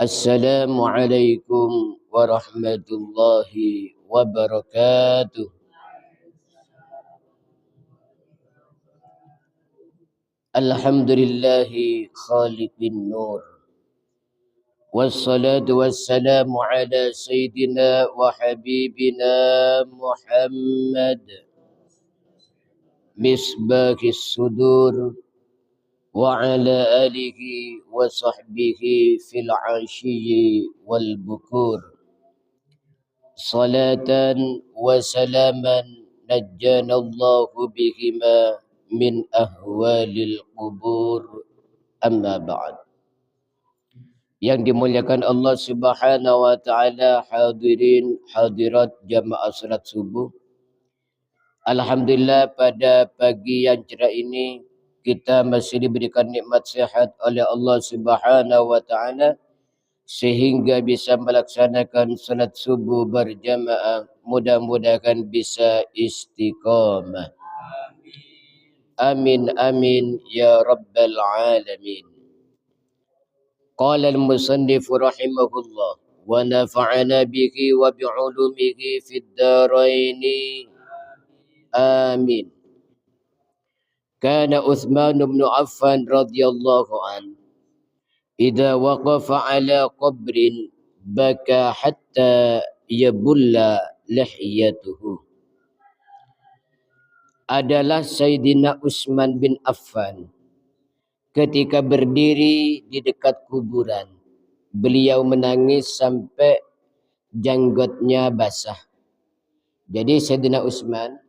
Assalamualaikum warahmatullahi wabarakatuh. Alhamdulillahi khaliqin nur. Wassalatu wassalamu ala sayyidina wa habibina Muhammad misbahis sudur wa ala alihi wa sahbihi fil ashiyyi wal bukur. Salatan wa salaman najjana Allahu bihima min ahwalil qubur, amma ba'd. Yang dimuliakan Allah Subhanahu wa taala, hadirin hadirat jamaah salat subuh. Alhamdulillah pada pagi yang cerah ini kita masih diberikan nikmat sehat oleh Allah Subhanahu wa taala sehingga bisa melaksanakan salat subuh berjamaah. Mudah-mudahan bisa istiqamah. Amin amin ya rabbal alamin. Qala al-musannif rahimahullah wa nafa'ana bihi wa bi'ulumihi fid dharain. Amin. Kana Uthman bin Affan radhiyallahu anhu idza waqafa ala qabrin baka hatta yabulla lihiyatuhu. Adalah Sayyidina Utsman bin Affan ketika berdiri di dekat kuburan. Beliau menangis sampai janggutnya basah. Jadi Sayyidina Utsman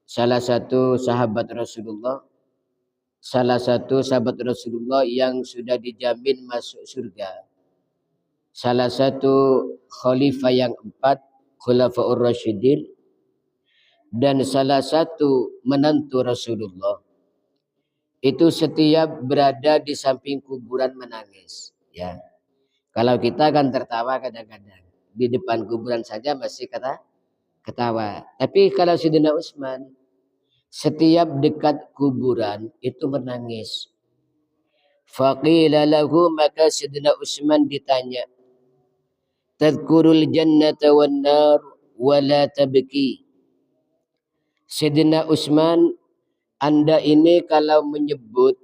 salah satu sahabat Rasulullah, yang sudah dijamin masuk surga. Salah satu khalifah yang 4, Khulafaur Rasyidin, dan salah satu menantu Rasulullah. Itu setiap berada di samping kuburan menangis. Ya, kalau kita kan tertawa kadang-kadang. Di depan kuburan saja masih ketawa. Tapi kalau Sayyidina Utsman setiap dekat kuburan itu menangis. Faqila lahu, maka Sayyidina Utsman ditanya, tadhkurul jannata wan nar wa la tabki. Sayyidina Utsman, Anda ini kalau menyebut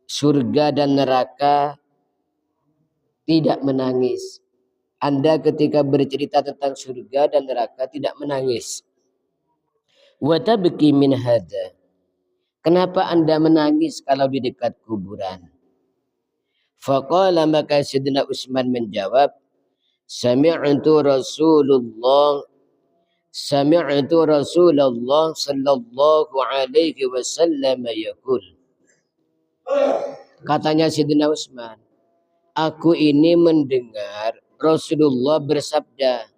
surga dan neraka tidak menangis. Anda ketika bercerita tentang surga dan neraka tidak menangis. Wa tabki min hadza. Kenapa Anda menangis kalau di dekat kuburan? Faqala, maka Sayyidina Utsman menjawab, Sami'tu Rasulullah sallallahu alaihi wasallam yaqul. Katanya Sayyidina Utsman, aku ini mendengar Rasulullah bersabda,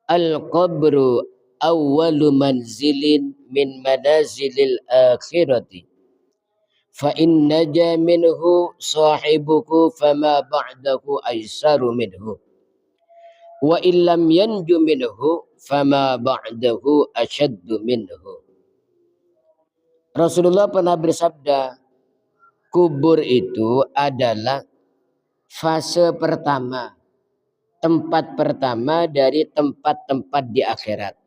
al-qabru awwalu manzilin min manazilil akhirati. Fa in naja minhu sahibuku fama ba'dahu aisaru minhu. Wa illam yanju minhu fama ba'dahu ashaddu minhu. Rasulullah pernah bersabda, kubur itu adalah fase pertama, tempat pertama dari tempat-tempat di akhirat.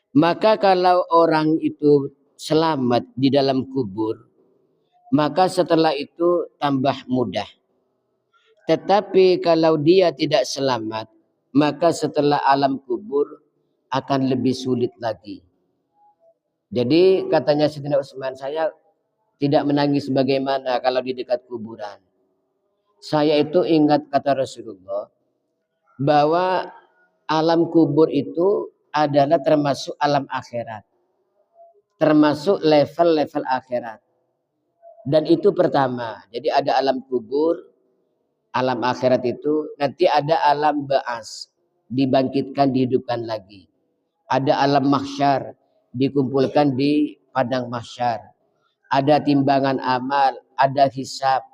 Maka kalau orang itu selamat di dalam kubur, maka setelah itu tambah mudah. Tetapi kalau dia tidak selamat, maka setelah alam kubur akan lebih sulit lagi. Jadi katanya Sayyidina Utsman, saya tidak menangis bagaimana kalau di dekat kuburan. Saya itu ingat kata Rasulullah bahwa alam kubur itu adalah termasuk alam akhirat. Termasuk level-level akhirat. Dan itu pertama. Jadi ada alam kubur, alam akhirat itu. Nanti ada alam ba'as, dibangkitkan, dihidupkan lagi. Ada alam mahsyar, dikumpulkan di padang mahsyar. Ada timbangan amal, ada hisab,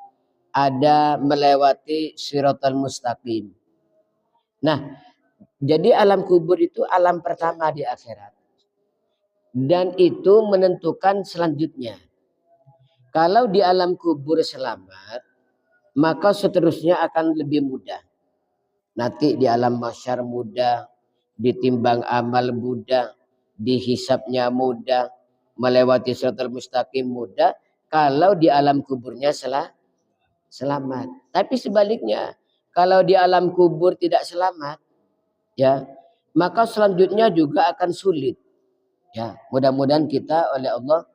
ada melewati siratal mustaqim. Nah, jadi alam kubur itu alam pertama di akhirat. Dan itu menentukan selanjutnya. Kalau di alam kubur selamat, maka seterusnya akan lebih mudah. Nanti di alam mahsyar mudah, ditimbang amal mudah, dihisapnya mudah, melewati siratal mustaqim mudah, kalau di alam kuburnya selamat. Tapi sebaliknya, kalau di alam kubur tidak selamat, ya, maka selanjutnya juga akan sulit. Ya, mudah-mudahan kita oleh Allah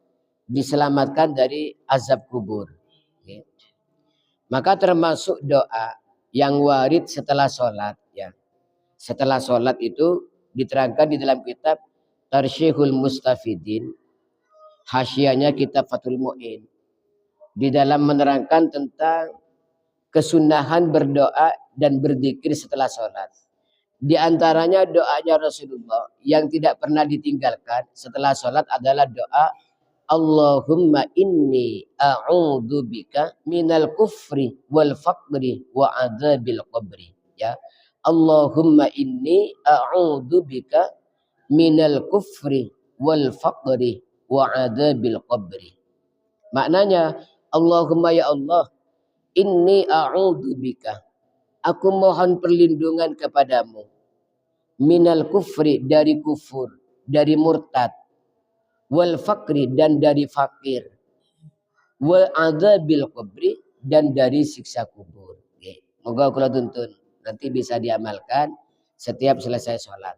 diselamatkan dari azab kubur. Ya. Maka termasuk doa yang warid setelah sholat. Ya. Setelah sholat itu diterangkan di dalam kitab Tarsyihul Mustafidin, hasyianya kitab Fathul Mu'in. Di dalam menerangkan tentang kesunahan berdoa dan berzikir setelah sholat. Di antaranya doanya Rasulullah yang tidak pernah ditinggalkan setelah sholat adalah doa Allahumma inni a'udzubika minal kufri wal faqri wa adzabil qabri. Ya. Allahumma inni a'udzubika minal kufri wal faqri wa adzabil qabri. Maknanya, Allahumma ya Allah, inni a'udzubika, aku mohon perlindungan kepadamu, minal kufri, dari kufur, dari murtad, wal fakri, dan dari fakir, wal adzabil qabri, dan dari siksa kubur. Moga kula tuntun nanti bisa diamalkan setiap selesai sholat.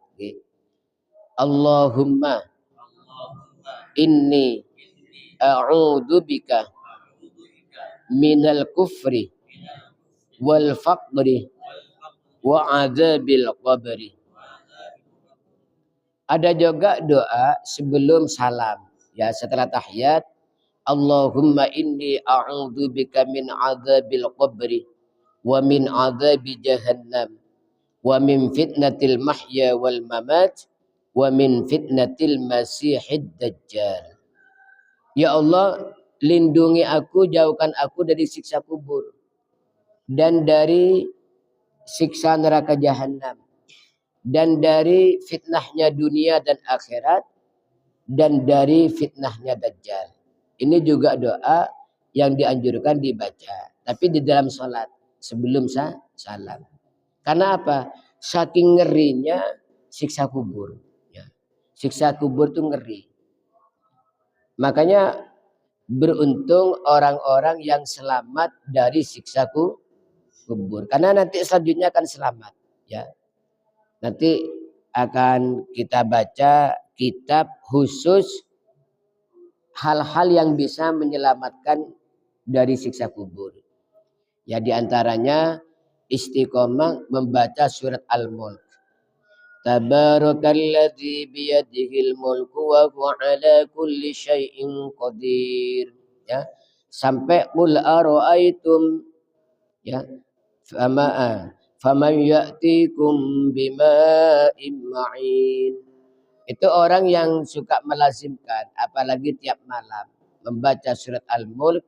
Allahumma inni a'udzubika minal kufri wal faqri wa adzabil qabri. Ada juga doa sebelum salam, ya, setelah tahiyat, Allahumma inni a'udzubika min adzabil qabri wa min adzabi jahannam wa min fitnatil mahya wal mamat wa min fitnatil masihid dajjal. Ya Allah, lindungi aku, jauhkan aku dari siksa kubur dan dari siksa neraka jahanam dan dari fitnahnya dunia dan akhirat dan dari fitnahnya dajjal. Ini juga doa yang dianjurkan dibaca, tapi di dalam sholat sebelum salam. Karena apa? Saking ngerinya siksa kubur. Ya. Siksa kubur itu ngeri. Makanya beruntung orang-orang yang selamat dari siksa kubur. Karena nanti selanjutnya akan selamat. Ya. Nanti akan kita baca kitab khusus hal-hal yang bisa menyelamatkan dari siksa kubur. Ya, diantaranya istiqomah membaca surat Al-Mulk. Tabarakalladzi biyadihil mulku wa huwa ala kulli syai'in qadir. Ya, sampai qul ara'aitum, ya, faman ya'tikum bima'in ma'in. Itu orang yang suka melazimkan, apalagi tiap malam membaca surat Al-Mulk,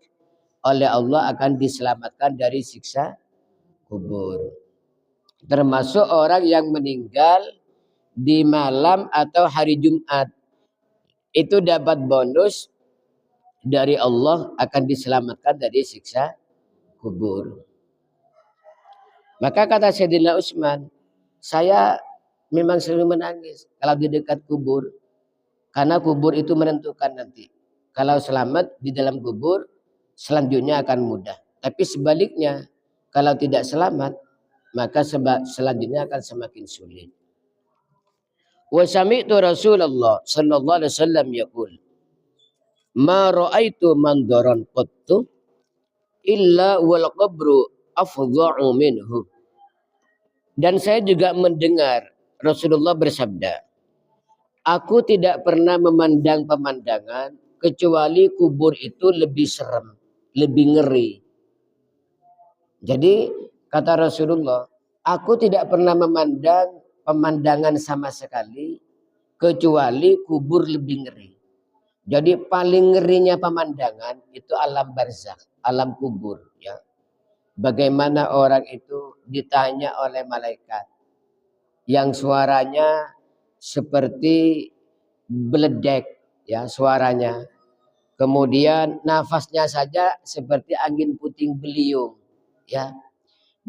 oleh Allah akan diselamatkan dari siksa kubur. Termasuk orang yang meninggal di malam atau hari Jumat, itu dapat bonus dari Allah, akan diselamatkan dari siksa kubur. Maka kata Sayyidina Utsman, saya memang sering menangis kalau di dekat kubur, karena kubur itu menentukan nanti. Kalau selamat di dalam kubur, selanjutnya akan mudah. Tapi sebaliknya, kalau tidak selamat, maka selanjutnya akan semakin sulit. Wa sami'tu Rasulullah sallallahu alaihi wasallam yaqul, ma ra'aitu mandaran qattu illa wal qabru afdha'u minhu. Dan saya juga mendengar Rasulullah bersabda, aku tidak pernah memandang pemandangan kecuali kubur itu lebih serem, lebih ngeri. Jadi kata Rasulullah, aku tidak pernah memandang pemandangan sama sekali kecuali kubur lebih ngeri. Jadi paling ngerinya pemandangan itu alam barzakh, alam kubur, ya. Bagaimana orang itu ditanya oleh malaikat yang suaranya seperti beledek, ya, suaranya. Kemudian nafasnya saja seperti angin puting beliung. Ya,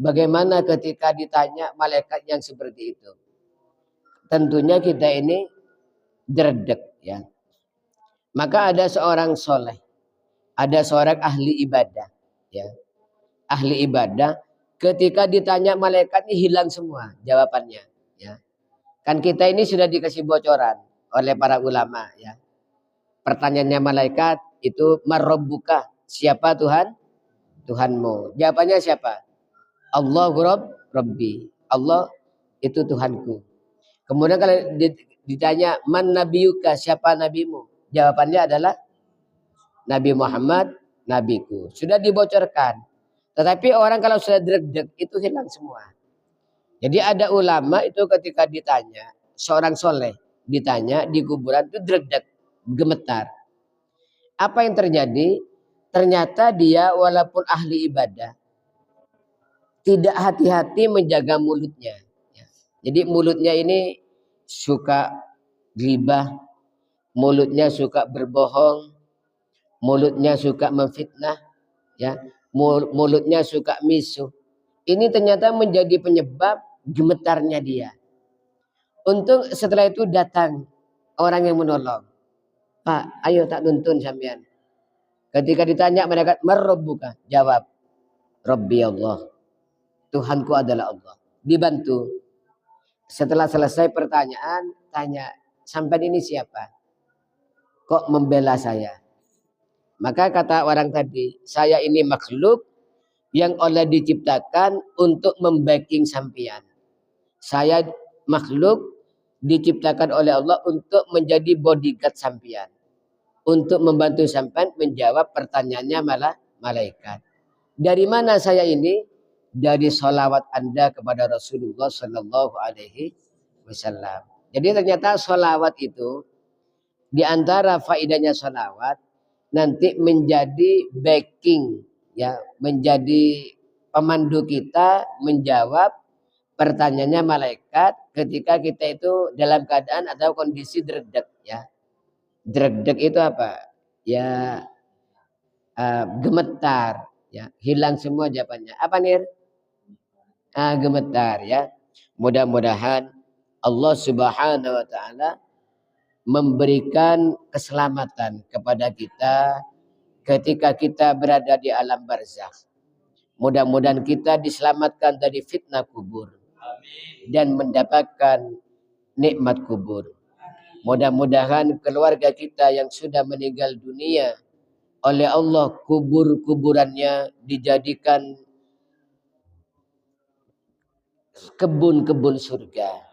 bagaimana ketika ditanya malaikat yang seperti itu? Tentunya kita ini dredeg ya. Maka ada seorang soleh, ada seorang ahli ibadah, ya. Ahli ibadah ketika ditanya malaikat ini hilang semua jawabannya, ya. Kan kita ini sudah dikasih bocoran oleh para ulama, ya. Pertanyaannya malaikat itu marrabbuka, siapa Tuhan? Tuhanmu. Jawabannya siapa? Allahu Rabbi. Allah itu Tuhanku. Kemudian kalau ditanya man nabiyuka, siapa nabimu? Jawabannya adalah Nabi Muhammad, nabiku. Sudah dibocorkan. Tetapi orang kalau sudah deg-deg itu hilang semua. Jadi ada ulama itu ketika ditanya, seorang soleh ditanya di kuburan itu deg-deg, gemetar. Apa yang terjadi? Ternyata dia walaupun ahli ibadah, tidak hati-hati menjaga mulutnya. Jadi mulutnya ini suka ghibah, mulutnya suka berbohong, mulutnya suka memfitnah, ya, mulutnya suka misuh. Ini ternyata menjadi penyebab gemetarnya dia. Untuk setelah itu datang orang yang menolong. Pak, ayo tak nuntun sampean. Ketika ditanya mereka, "Marrabbuka?" Jawab, "Rabbi Allah." Tuhanku adalah Allah. Dibantu. Setelah selesai pertanyaan, tanya, "Sampean ini siapa? Kok membela saya?" Maka kata orang tadi, "Saya ini makhluk yang oleh diciptakan untuk membacking sampean. Saya makhluk diciptakan oleh Allah untuk menjadi bodyguard sampean. Untuk membantu sampean menjawab pertanyaannya malah malaikat. Dari mana saya ini? Dari sholawat Anda kepada Rasulullah Sallallahu Alaihi Wasallam." Jadi ternyata sholawat itu di antara faedahnya sholawat nanti menjadi backing, ya, menjadi pemandu kita menjawab pertanyaannya malaikat ketika kita itu dalam keadaan atau kondisi dredeg, ya. Dredeg itu apa? Ya, gemetar, ya, hilang semua jawabannya. Apa nih? Gemetar, ya. Mudah-mudahan Allah Subhanahu wa taala memberikan keselamatan kepada kita ketika kita berada di alam barzakh. Mudah-mudahan kita diselamatkan dari fitnah kubur dan mendapatkan nikmat kubur. Mudah-mudahan keluarga kita yang sudah meninggal dunia oleh Allah kubur-kuburannya dijadikan kebun-kebun surga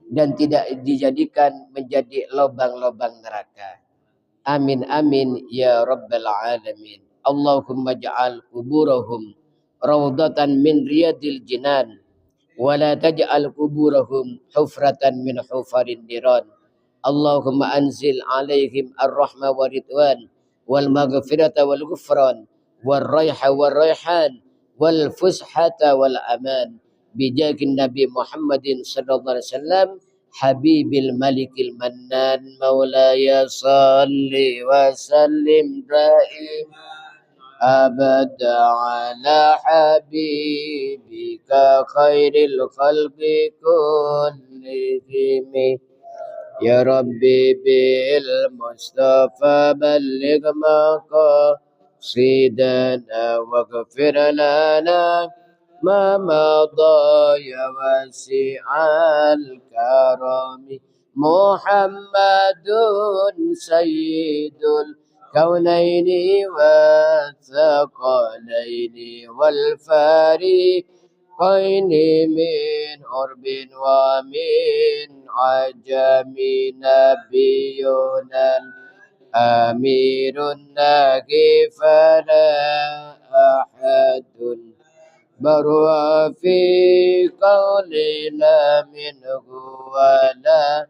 dan tidak dijadikan menjadi lubang-lubang neraka. Amin amin ya rabbal alamin. Allahumma ja'al kuburahum rawdatan min riyadil jinan wa la taj'al kuburahum hufratan min hufarin niran. Allahumma anzil alaihim ar-rahma wa ridwan wal maghfirata wal ghufran wal rayha wal rayhan wal fushata wal aman bijakin Nabi Muhammadin sallallahu alaihi wasallam habibil malikil mannan maulaya salli wa sallim daim abada ala habibika khairil khalqi kullihim. Ya Rabbi bil Mustafa balligh maqasidana waghfir lana ma madha ya wasi'al karami. Muhammadun sayyidul kaunaini wa thaqalaini wal fariqaini min urbin wa min ajami nabiyuna amirun nagi fala ahadun barwa fi qawlina minhu wala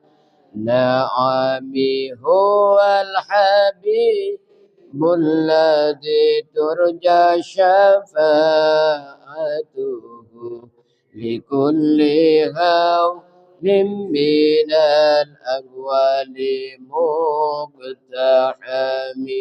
na'ami huwal habibul ladzi turja syafa'atuhu likulli hawlim minal agwali muqtahami.